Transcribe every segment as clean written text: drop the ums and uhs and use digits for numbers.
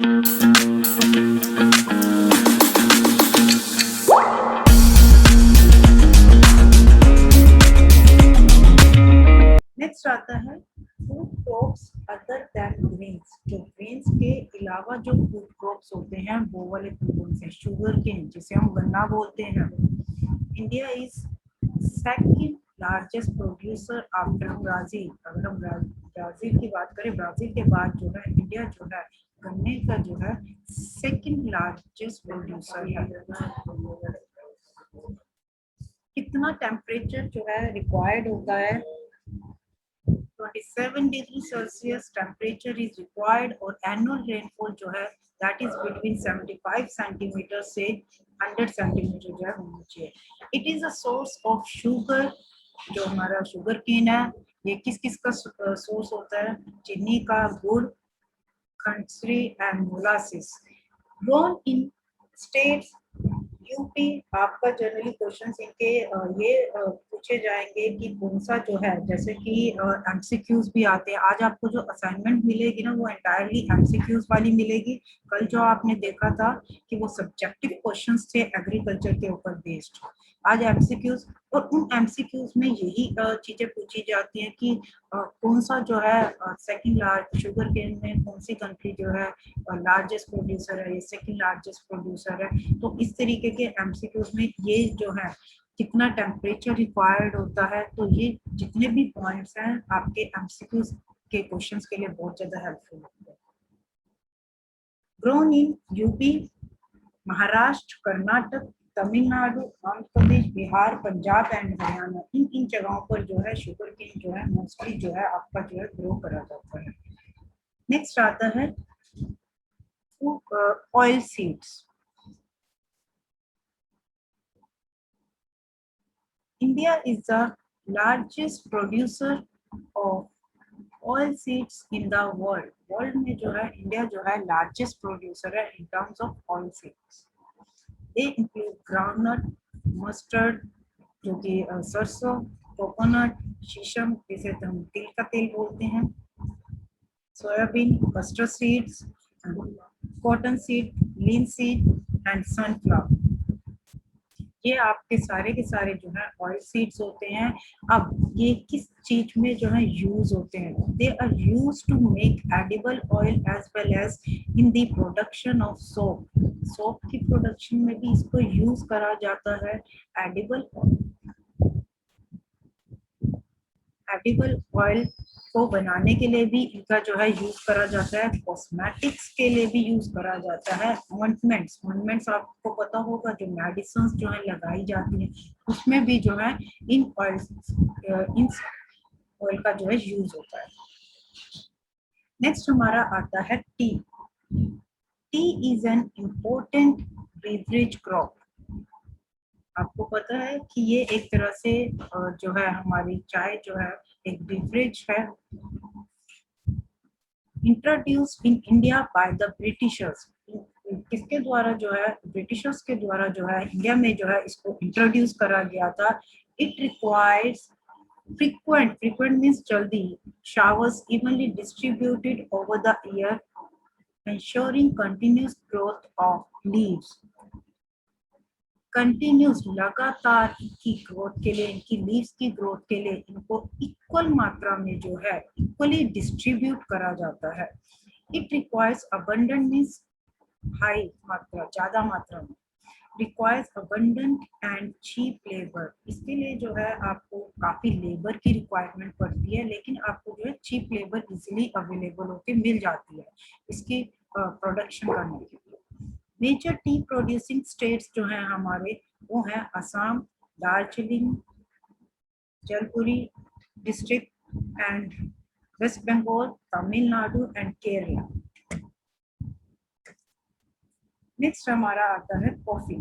Next आता है food crops other than grains. जो ग्रेन्स के अलावा जो फूड क्रॉप्स होते हैं वो वाले कौन से? शुगर केन, जिसे हम गन्ना बोलते हैं। India is second largest producer after Brazil. अगर हम ब्राजील की बात करें, ब्राजील के बाद जो है इंडिया जो है गन्ने का जो है सेकंड लार्जेस्ट प्रोड्यूसर है। कितना टेम्परेचर जो है रिक्वायर्ड होता है? 27 degree Celsius temperature is required और एनुअल रेनफॉल जो है दैट इज बिटवीन 75 सेंटीमीटर से 100 सेंटीमीटर जो है होना चाहिए। It is a source of sugar. जो हमारा शुगर केन है ये किस किस का सोर्स होता है? चीनी का, गुड़, khandsari and molasses. Grown in states UP. आपका जनरली क्वेश्चंस इनके ये पूछे जाएंगे कि कौन सा जो है, जैसे कि एमसीक्यूज भी आते हैं। आज आपको जो असाइनमेंट मिलेगी ना वो एंटायरली एमसीक्यूज वाली मिलेगी। कल जो आपने देखा था कि वो सब्जेक्टिव क्वेश्चंस थे एग्रीकल्चर के ऊपर बेस्ड। आज एमसीक्यूज, और उन एमसीक्यूज में यही चीजें पूछी जाती हैं कि कौन सा जो है सेकंड लार्ज शुगर केन में कौन सी कंट्री जो है लार्जेस्ट प्रोड्यूसर है, ये सेकंड लार्जेस्ट प्रोड्यूसर है। तो इस तरीके के एमसीक्यूज में ये जो है कितना टेम्परेचर रिक्वायर्ड होता है, तो ये जितने भी पॉइंट्स हैं आपके एमसीक्यूज के क्वेश्चंस के लिए बहुत ज्यादा हेल्पफुल होते हैं। Grown in UP, Maharashtra, Karnataka, Tamil Nadu, Andhra Pradesh, Bihar, Punjab and Haryana. इन जगहों पर जो है शुगर केन जो है मोस्टली जो है आपका जो है ग्रो करा जाता है। नेक्स्ट आता है oil seeds. India is the largest producer of oil seeds in the world. World में जो है इंडिया जो है largest producer है in terms of oil seeds. They include groundnut, mustard, जो कि सरसों, कोकोनट, शीशम, जिसे हम तिल का तेल बोलते हैं, soybean, mustard seeds, cotton seed, linseed and sunflower. ये आपके सारे के सारे जो है ऑयल सीड्स होते हैं। अब ये किस चीज में जो है यूज होते हैं? They are use to make edible oil as well as in the production of soap. Soap की प्रोडक्शन में भी इसको यूज करा जाता है। एडिबल ऑयल को बनाने के लिए भी इनका जो है यूज करा जाता है। कॉस्मेटिक्स के लिए भी यूज करा जाता है। ऑर्नामेंट्स आपको पता होगा, जो मेडिसिन जो है लगाई जाती है उसमें भी जो है इन ऑयल का जो है यूज होता है। नेक्स्ट हमारा आता है T. T is an important beverage crop. आपको पता है कि ये एक तरह से जो है हमारी चाय जो है एक बेवरेज है। Introduced in India by the Britishers. किसके द्वारा जो है? ब्रिटिशर्स के द्वारा जो है इंडिया में जो है इसको इंट्रोड्यूस करा गया था। इट रिक्वायर्स frequent means जल्दी, showers evenly distributed over the year, ensuring continuous growth of leaves. Continuous लगातार इनकी ग्रोथ के लिए, इनकी लीव्स की ग्रोथ के लिए इनको इक्वल मात्रा में जो है इक्वली डिस्ट्रीब्यूट करा जाता है। It requires abundant means high मात्रा, ज्यादा मात्रा में। Requires abundant and cheap labour. इसके लिए जो है आपको काफी लेबर की रिक्वायरमेंट पड़ती है, लेकिन आपको जो है चीप लेबर इजीली अवेलेबल होकर मिल जाती है इसकी प्रोडक्शन करने के लिए। मेजर टी प्रोड्यूसिंग स्टेट्स जो हैं हमारे वो हैं Assam, Darjeeling, Jalpaiguri district and West Bengal, Tamil Nadu and Kerala. Next हमारा आता है coffee.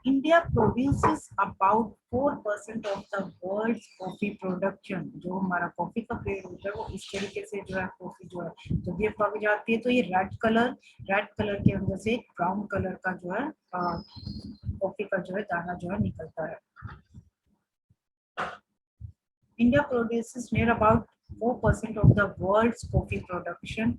India produces about 4% of the world's coffee production. जो हमारा कॉफी का पेड़ होता है वो इस तरीके से जो है कॉफी जो है जब ये पक जाती है तो ये रेड कलर के अंदर से ब्राउन कलर का जो है कॉफी का जो है दाना जो है निकलता है। India produces near about 4% of the world's coffee production.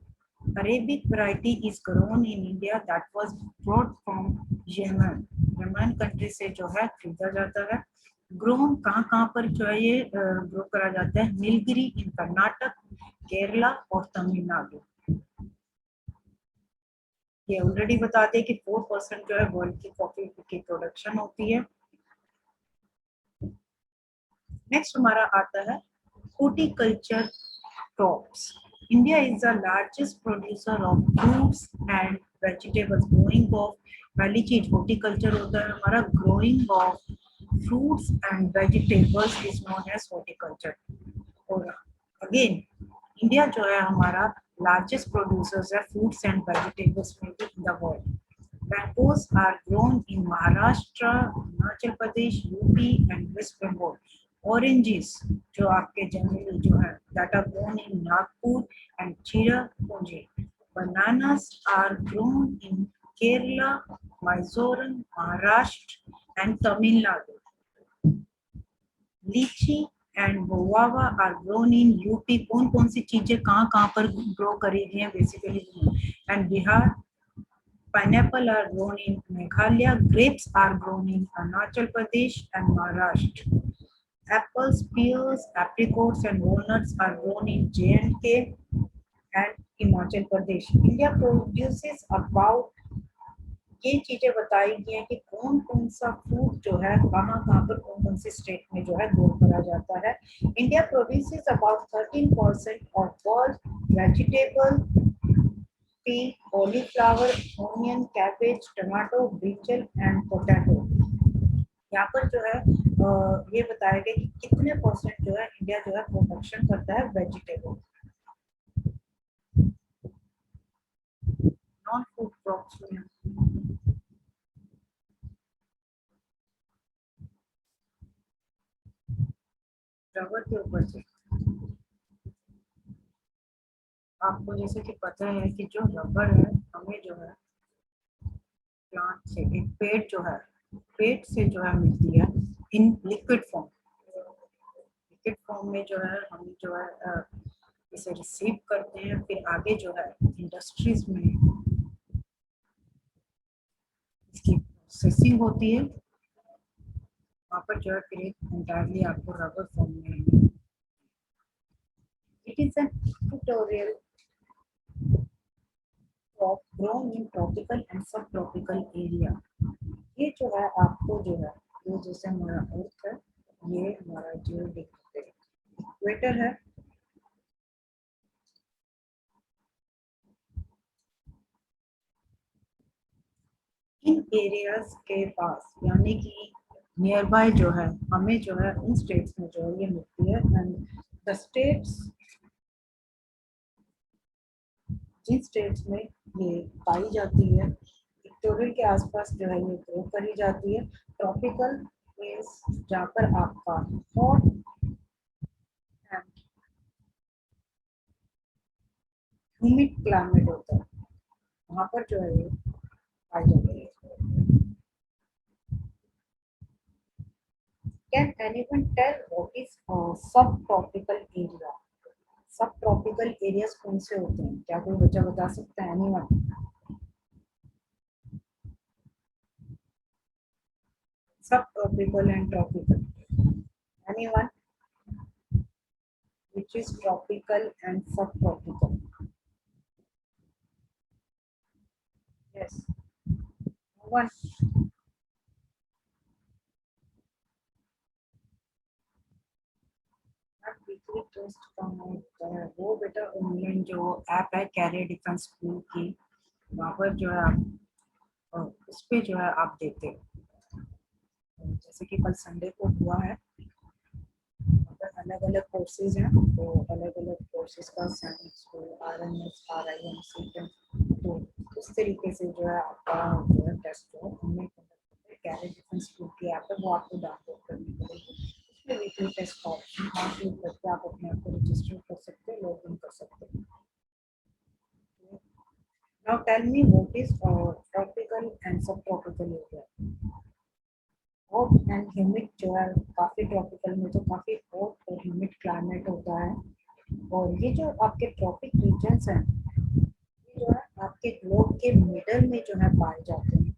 Arabic variety is grown in India that was brought from Yemen. Yemen country से जो है खरीदा जाता है. ग्रोन कहाँ पर जो है ये ग्रो करा जाता है? नीलगिरी इन कर्नाटक, केरला और तमिलनाडु. ये ऑलरेडी बताते हैं कि 4% जो है वर्ल्ड की कॉफी की प्रोडक्शन होती है. नेक्स्ट हमारा आता है horticulture crops. India is the largest producer of fruits and vegetables. Growing of पहली चीज horticulture होता है हमारा. growing of fruits and vegetables is known as horticulture. और again India जो है हमारा largest producers है fruits and vegetables में भी in the world. Mangoes are grown in Maharashtra, Himachal Pradesh, UP and West Bengal. Oranges जो आपके generally जो है that are grown in Nagpur and Cherrapunji. Bananas are grown in Kerala, Mizoram, Maharashtra and Tamil Nadu. Lychee and guava are grown in UP. कौन सी चीजें कहाँ पर grow करी गई हैं basically? and Bihar. Pineapple are grown in Meghalaya. Grapes are grown in Arunachal Pradesh and Maharashtra. Apples, pears, apricots and walnuts are grown in J&K and Himachal Pradesh. India produces about ये चीजें बताई गई हैं कि कौन सा fruit जो है कहाँ पर कौन सी स्टेट में जो है ग्रो करा जाता है. India produces about 13% of world vegetable, pea, cauliflower, onion, cabbage, tomato, brinjal and potato. यहाँ पर जो है ये बताया गया कि कितने परसेंट जो है इंडिया जो है प्रोडक्शन करता है वेजिटेबल. नॉन फूड क्रॉप्स में रबर के ऊपर से आपको जैसे कि पता है कि जो रबर है हमें जो है प्लांट से एक पेड़ जो है पेड़ से जो है मिलती है in liquid form. Liquid form में जो है हम जो है इसे रिसीव करते हैं. फिर आगे जो है इंडस्ट्रीज में इसकी प्रोसेसिंग होती है. वहाँ पर जो है फिर एंटायरली आपको रबर फॉर्म में. It is an equatorial crop grown in tropical and subtropical area. ये जो है आपको जो है ये जैसे हमारा अर्थ है ये हमारा जो इक्वेटर है. इन एरियाज के पास यानी कि नियर बाय जो है हमें जो है उन स्टेट्स में जो है ये मिलती है. एंड द स्टेट्स जिन स्टेट्स में ये पाई जाती है इक्वेटोरियल के आसपास जो है ये ग्रो करी जाती है. ट्रॉपिकल प्लेस जहाँ पर आपका हॉट एंड ह्यूमिड क्लाइमेट होता है वहाँ पर जो है ये पाई जाती है. Can anyone tell what is subtropical area? Subtropical areas कौन से होते हैं? क्या कोई बच्चा बता सकता है? Anyone? Subtropical and tropical. Anyone? Which is tropical and subtropical? Yes. No one? Weekly test कम होता है वो बेटा ऑनलाइन जो ऐप है कैरियर डिफेंस स्कूल की वहाँ पर जो है आप उस पर जो है आप देते हो. जैसे कि कल संडे को हुआ है अलग अलग कोर्सेज हैं तो अलग अलग कोर्सेज का साइंस को RMS RIM तो उस तरीके से जो है आपका जो है टेस्ट जो है हमने कैरियर डिफेंस स्कूल की ऐप है वो आपको डाउनलोड करनी पड़ेगी. उसमें वीकली टेस्ट का ऑप्शन वहाँ क्लिक करके आप अपने आप को रजिस्टर कर सकते हैं लॉग इन कर सकते हैं. Now tell me what is tropical and subtropical area. Hot and humid जो है काफ़ी ट्रॉपिकल में तो काफ़ी हॉट और ह्यूमिड क्लाइमेट होता है. और ये जो आपके ट्रॉपिक रीजन्स हैं के मिडल में जो है पाए जाते हैं।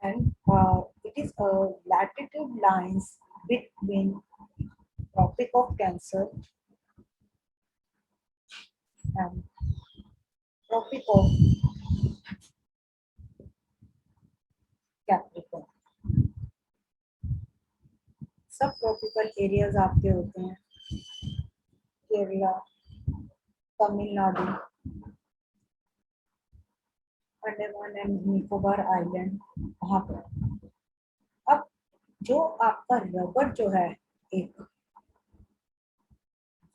And it is latitude lines between tropic of cancer and tropic of capricorn. सब ट्रॉपिकल एरियाज आपके होते हैं केरला, तमिलनाडु, अंडमान एंड निकोबार आइलैंड, वहां पर। अब जो आपका रबर जो है एक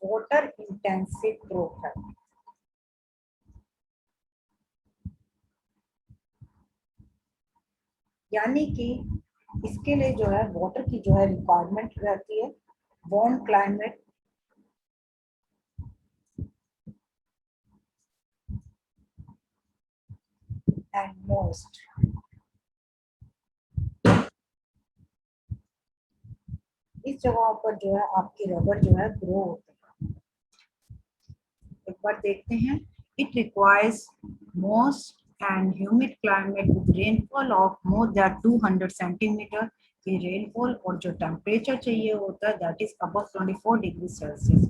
वाटर इंटेंसिव क्रॉप है, यानी कि इसके लिए जो है वाटर की जो है रिक्वायरमेंट रहती है। वार्म क्लाइमेट एंड मॉइस्ट, इस जगहों पर जो है आपकी रबर जो है ग्रो होती है। एक बार देखते हैं। It requires most and humid climate with rainfall of more than 200 centimetre की रेनफॉल, और जो टेम्परेचर चाहिए होता है that is above 24 degree Celsius.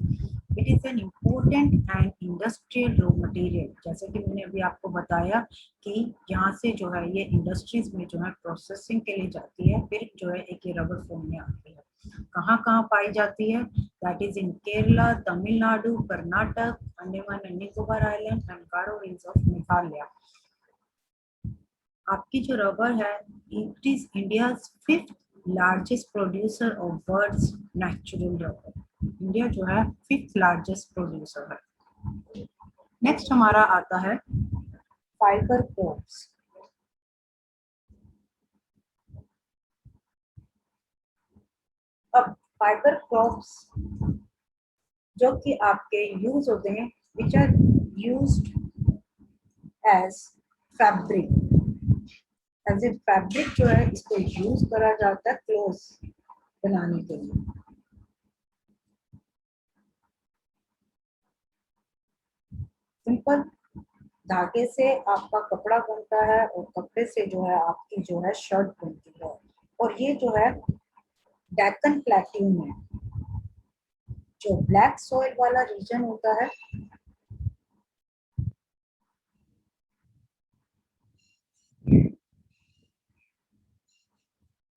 It is an important and industrial raw material, जैसे कि मैंने अभी आपको बताया कि यहाँ से जो है ये इंडस्ट्रीज में जो है प्रोसेसिंग के लिए जाती है, फिर जो है एक ये रबर फॉर्म में आती है। कहाँ कहाँ पाई जाती है? That is in Kerala, Tamil Nadu, Karnataka, Andaman and Nicobar island and Garo hills of Meghalaya. आपकी जो रबर है it is India fifth largest producer of birds natural rubber. India जो है फिफ्थ लार्जेस्ट प्रोड्यूसर है। नेक्स्ट हमारा आता है फाइबर क्रॉप्स। अब फाइबर क्रॉप्स जो कि आपके यूज होते हैं which are used as fabric. As a fabric जो है इसको यूज करा जाता है क्लोथ्स बनाने के लिए। सिंपल धागे से आपका कपड़ा बनता है और कपड़े से जो है आपकी जो है शर्ट बनती है। और ये जो है डेक्कन प्लेट्यू में जो ब्लैक सॉइल वाला रीजन होता है,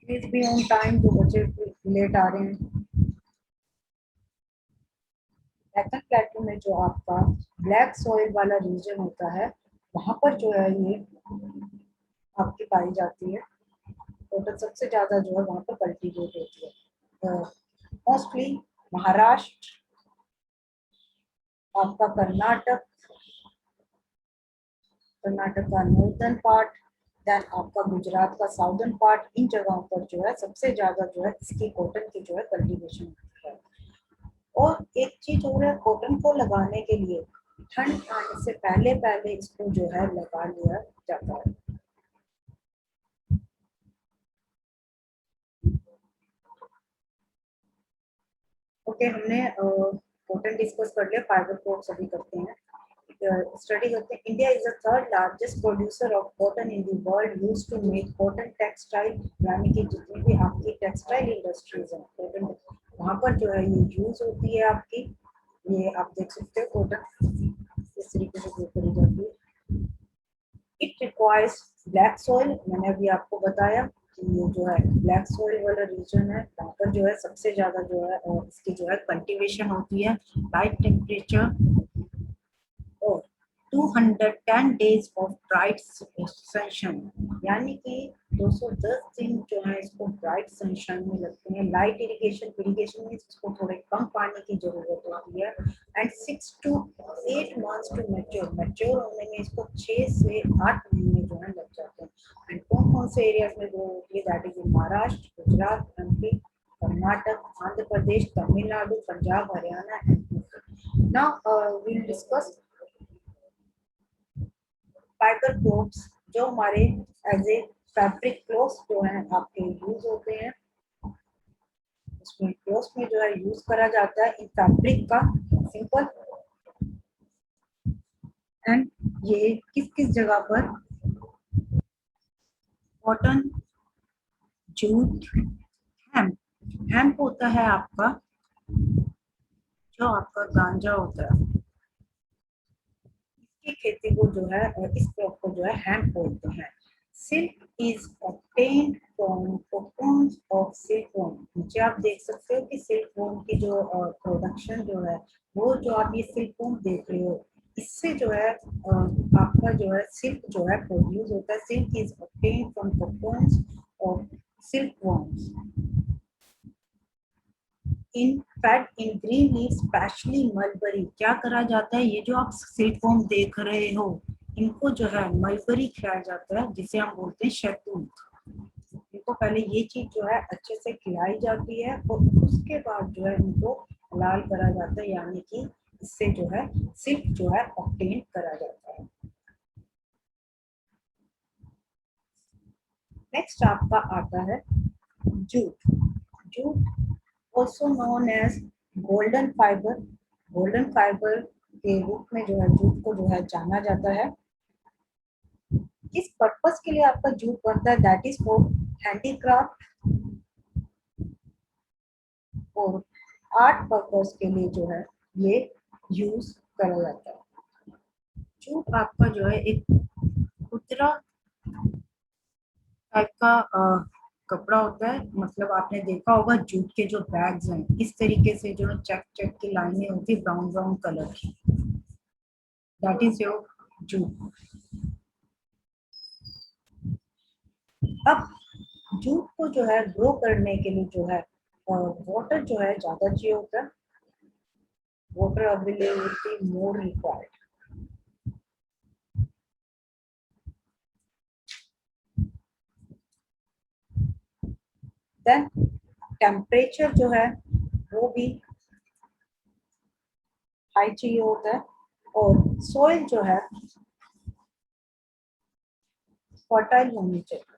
प्लीज बी ऑन टाइम, तो बच्चे लेट आ रहे हैं। डेक्कन प्लेट्यू में जो आपका ब्लैक सॉइल वाला रीजन होता है वहां पर जो है ये आपकी पाई जाती है। टोटल सबसे ज्यादा जो है वहां पर कल्टीवेट होती है। मोस्टली महाराष्ट्र, आपका कर्नाटक, कर्नाटक का नॉर्दर्न पार्ट, देन आपका गुजरात का साउदर्न पार्ट, इन जगहों पर जो है सबसे ज्यादा जो है इसकी कॉटन की जो है कल्टीवेशन होती है। और एक चीज और है, कॉटन को लगाने के लिए ठंड आने से पहले पहले इसको जो है लगा लिया जाता है। ओके, हमने कॉटन डिस्कस कर लिया, फाइबर क्रॉप्स अभी करते हैं। स्टडी करते हैं। India is the third largest producer of cotton in the world, used to make cotton textile, यानी कि जितनी भी आपकी टेक्सटाइल इंडस्ट्रीज है कॉटन वहां पर जो है ये यूज होती है आपकी। ये आप देख सकते हो कॉटन इस तरीके से ग्रो करी जाती है। इट रिक्वायर्स ब्लैक सॉइल, मैंने अभी आपको बताया कि ये जो है ब्लैक सॉइल वाला रीजन है, वहाँ पर जो है सबसे ज्यादा जो है इसकी जो है कल्टीवेशन होती है। लाइट टेम्परेचर और 210 डेज ऑफ ब्राइट सनशाइन, यानी कि 210 दिन जो है इसको ब्राइट सनशाइन में लगते हैं। लाइट इरिगेशन, इरिगेशन में इसको थोड़े कम पानी की जरूरत होती है। And 6 to 8 months to mature, mature होने में इसको 6 से 8 महीने जो है लग जाते हैं। एंड कौन कौन से एरियाज में ग्रो होती है? That is in Maharashtra, Gujarat, MP, Karnataka, Andhra Pradesh, Tamil Nadu, Punjab, Haryana and now we will discuss fibre clothes जो हमारे एज ए फैब्रिक क्लोथ्स जो है आपके यूज होते हैं। उसमें क्लोथ्स में जो है यूज करा जाता है इन फैब्रिक का सिंपल एंड ये किस किस जगह पर, कॉटन, जूट, हेम्प। हेम्प होता है आपका जो आपका गांजा होता है, इसकी खेती को जो है, इस क्रॉप को जो है हेम्प बोलते हैं। Silk is obtained from cocoons of silkworm. नीचे आप देख सकते हो कि सिल्कवॉर्म की जो प्रोडक्शन जो है, वो जो आप ये सिल्कवॉर्म देख रहे हो, इससे जो है आपका जो है सिल्क जो है प्रोड्यूस होता है। Silk is obtained from cocoons of silkworms in fed in green leaf specially mulberry. क्या करा जाता है, ये जो आप सिल्कवॉर्म देख रहे हो, इनको जो है मलबरी खिलाया जाता है, जिसे हम बोलते हैं शहतूत। इनको पहले ये चीज जो है अच्छे से खिलाई जाती है और उसके बाद जो है इनको हलाल करा जाता है, यानी कि इससे जो है सिल्क जो है ऑब्टेन करा जाता है। नेक्स्ट आपका आता है jute. Jute also known as golden fiber। Golden fibre के रूप में जो है जूट को जो है जाना जाता है। किस पर्पस के लिए आपका जूट बनता है, दैट इज फॉर हैंडीक्राफ्ट और आर्ट पर्पस के लिए जो है ये यूज करा जाता है। जूट आपका जो है एक खुदरा टाइप का कपड़ा होता है। मतलब आपने देखा होगा जूट के जो बैग्स हैं, इस तरीके से जो चेक चेक की लाइनें होती है ब्राउन ब्राउन कलर की, दैट इज योर जूट। अब जूट को जो है ग्रो करने के लिए जो है वाटर जो है ज्यादा चाहिए होता है। Water availability more required. Then temperature जो है वो भी हाई चाहिए होता है और सोइल जो है फर्टाइल होनी चाहिए।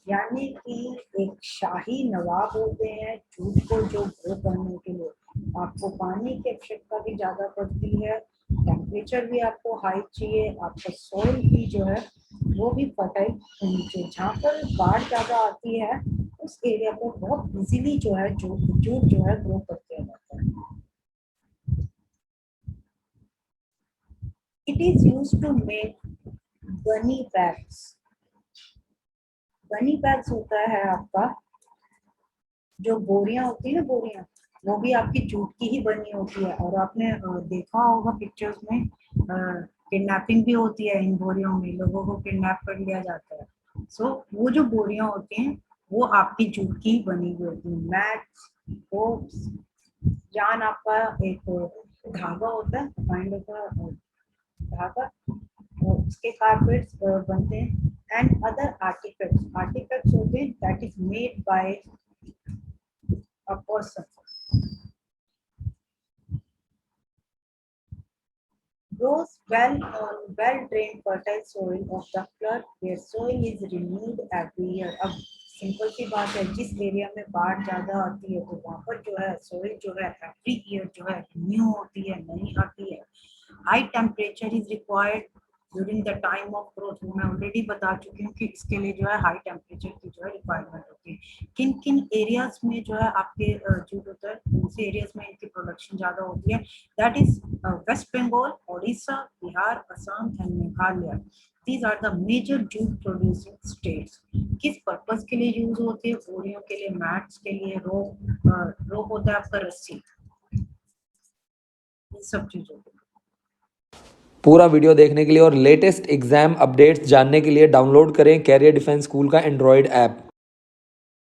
यानी कि एक शाही नवाब होते हैं जूट को जो ग्रो करने के लिए आपको पानी की आवश्यकता भी ज्यादा पड़ती है, टेम्परेचर भी आपको हाई चाहिए, आपका सॉइल भी जो है वो भी फर्टाइल होनी चाहिए। जहाँ पर बाढ़ ज्यादा आती है उस एरिया पर बहुत इजीली जो है जूट जूट जो है ग्रो करके जाता है। It is used to make gunny bags. Gunny bags होता है आपका जो बोरियां होती है ना, बोरियां, वो भी आपकी जूट की ही बनी होती है। और आपने देखा होगा पिक्चर्स में किडनैपिंग भी होती है, इन बोरियों में लोगों को किडनैप कर लिया जाता है। सो वो जो बोरियां होती हैं वो आपकी जूट की ही बनी हुई होती है। मैट्स, रोप्स, जान आपका एक धागा होता है, काइंड ऑफ धागा, उसके कारपेट्स बनते हैं। एंड अदर आर्टिफैक्ट्स, आर्टिफैक्ट्स होते हैं that is made by a person। Grows well on well-drained fertile soil of the flood where soil is renewed every year। अब सिंपल सी बात है, जिस एरिया में बाढ़ ज्यादा आती है तो वहाँ पर जो है सोइल जो है एवरी ईयर जो है रिन्यू होती है, नई आती है। High temperature is required during the time of growth. वो मैं ऑलरेडी बता चुकी हूँ कि इसके लिए जो है हाई टेम्परेचर की जो है रिक्वायरमेंट होती है। किन किन एरियाज में जो है आपके जूट होता है, उनसे एरियाज में इनकी प्रोडक्शन ज्यादा होती है, that is West Bengal, Orissa, Bihar, Assam and Meghalaya. These are the major jute producing states। किस पर्पस के लिए यूज होते हैं, बोरियों के लिए, मैट्स के लिए, रोप होता है आपका रस्सी, इन सब चीजों के। पूरा वीडियो देखने के लिए और लेटेस्ट एग्जाम अपडेट्स जानने के लिए डाउनलोड करें कैरियर डिफेंस स्कूल का एंड्रॉयड ऐप।